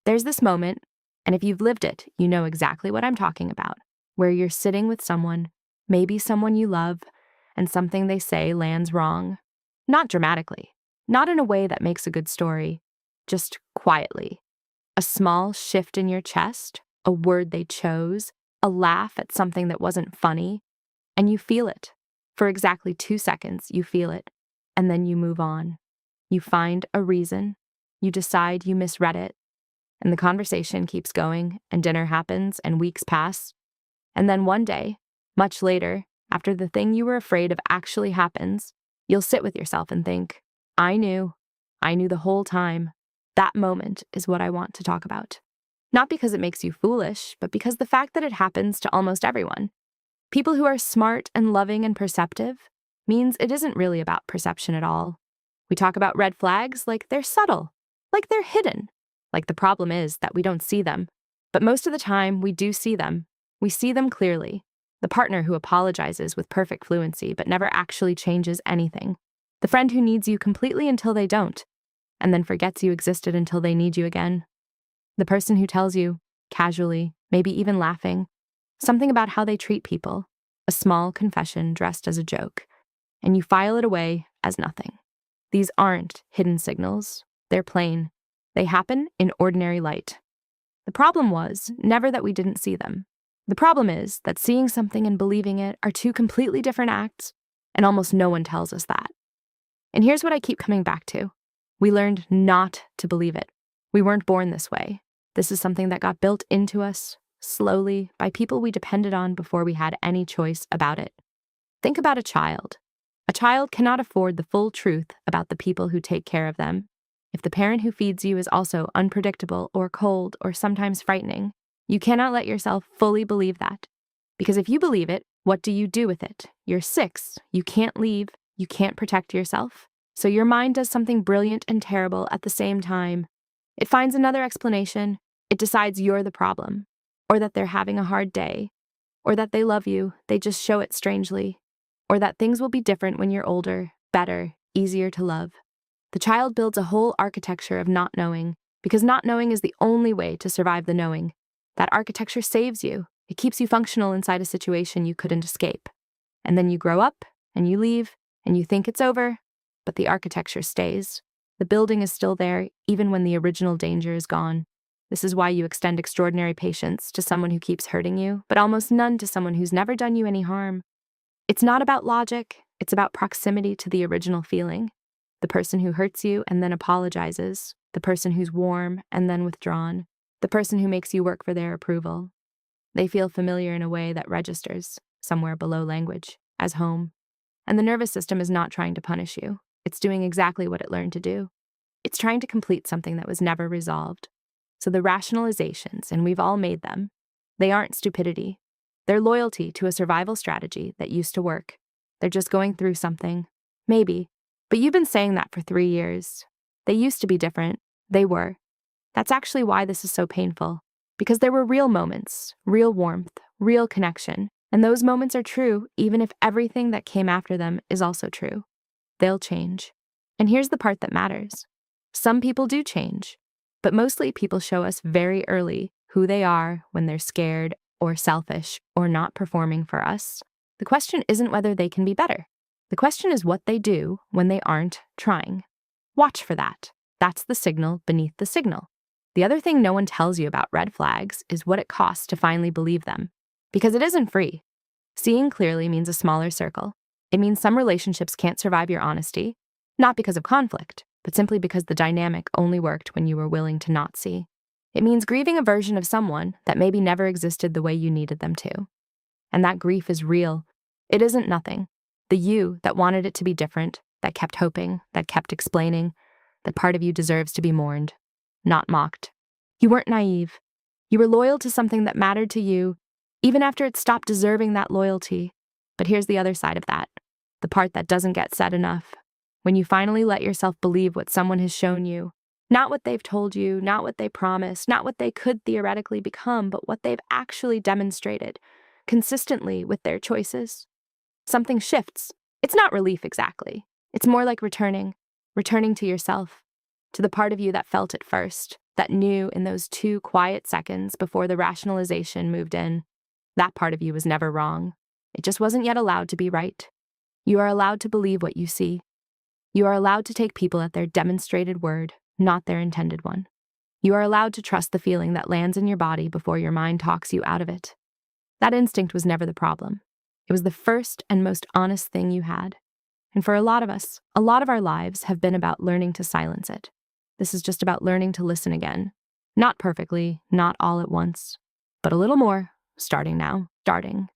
There's this moment, and if you've lived it, you know exactly what I'm talking about, where you're sitting with someone, maybe someone you love, and something they say lands wrong. Not dramatically, not in a way that makes a good story, just quietly. A small shift in your chest, a word they chose, a laugh at something that wasn't funny, and you feel it. For exactly 2 seconds, you feel it, and then you move on. You find a reason, you decide you misread it, and the conversation keeps going, and dinner happens, and weeks pass. And then one day, much later, after the thing you were afraid of actually happens, you'll sit with yourself and think, I knew the whole time. That moment is what I want to talk about. Not because it makes you foolish, but because the fact that it happens to almost everyone. People who are smart and loving and perceptive means it isn't really about perception at all. We talk about red flags like they're subtle, like they're hidden, like the problem is that we don't see them. But most of the time, we do see them. We see them clearly. The partner who apologizes with perfect fluency but never actually changes anything. The friend who needs you completely until they don't, and then forgets you existed until they need you again. The person who tells you, casually, maybe even laughing, something about how they treat people, a small confession dressed as a joke, and you file it away as nothing. These aren't hidden signals. They're plain. They happen in ordinary light. The problem was never that we didn't see them. The problem is that seeing something and believing it are two completely different acts, and almost no one tells us that. And here's what I keep coming back to. We learned not to believe it. We weren't born this way. This is something that got built into us, slowly, by people we depended on before we had any choice about it. Think about a child. A child cannot afford the full truth about the people who take care of them. If the parent who feeds you is also unpredictable or cold or sometimes frightening, you cannot let yourself fully believe that. Because if you believe it, what do you do with it? You're 6, you can't leave, you can't protect yourself. So your mind does something brilliant and terrible at the same time. It finds another explanation. It decides you're the problem, or that they're having a hard day, or that they love you, they just show it strangely, or that things will be different when you're older, better, easier to love. The child builds a whole architecture of not knowing, because not knowing is the only way to survive the knowing. That architecture saves you. It keeps you functional inside a situation you couldn't escape. And then you grow up, and you leave, and you think it's over, but the architecture stays. The building is still there, even when the original danger is gone. This is why you extend extraordinary patience to someone who keeps hurting you, but almost none to someone who's never done you any harm. It's not about logic, it's about proximity to the original feeling. The person who hurts you and then apologizes, the person who's warm and then withdrawn, the person who makes you work for their approval. They feel familiar in a way that registers, somewhere below language, as home. And the nervous system is not trying to punish you. It's doing exactly what it learned to do. It's trying to complete something that was never resolved. So the rationalizations, and we've all made them, they aren't stupidity. They're loyalty to a survival strategy that used to work. They're just going through something. Maybe. But you've been saying that for 3 years. They used to be different. They were. That's actually why this is so painful. Because there were real moments, real warmth, real connection. And those moments are true even if everything that came after them is also true. They'll change. And here's the part that matters. Some people do change, but mostly people show us very early who they are when they're scared or selfish or not performing for us. The question isn't whether they can be better. The question is what they do when they aren't trying. Watch for that. That's the signal beneath the signal. The other thing no one tells you about red flags is what it costs to finally believe them. Because it isn't free. Seeing clearly means a smaller circle. It means some relationships can't survive your honesty, not because of conflict, but simply because the dynamic only worked when you were willing to not see. It means grieving a version of someone that maybe never existed the way you needed them to. And that grief is real. It isn't nothing. The you that wanted it to be different, that kept hoping, that kept explaining, that part of you deserves to be mourned, not mocked. You weren't naive. You were loyal to something that mattered to you, even after it stopped deserving that loyalty. But here's the other side of that, the part that doesn't get said enough. When you finally let yourself believe what someone has shown you, not what they've told you, not what they promised, not what they could theoretically become, but what they've actually demonstrated, consistently with their choices, something shifts. It's not relief exactly. It's more like returning to yourself, to the part of you that felt it first, that knew in those 2 quiet seconds before the rationalization moved in, that part of you was never wrong. It just wasn't yet allowed to be right. You are allowed to believe what you see. You are allowed to take people at their demonstrated word, not their intended one. You are allowed to trust the feeling that lands in your body before your mind talks you out of it. That instinct was never the problem. It was the first and most honest thing you had. And for a lot of us, a lot of our lives have been about learning to silence it. This is just about learning to listen again. Not perfectly, not all at once, but a little more, starting now, starting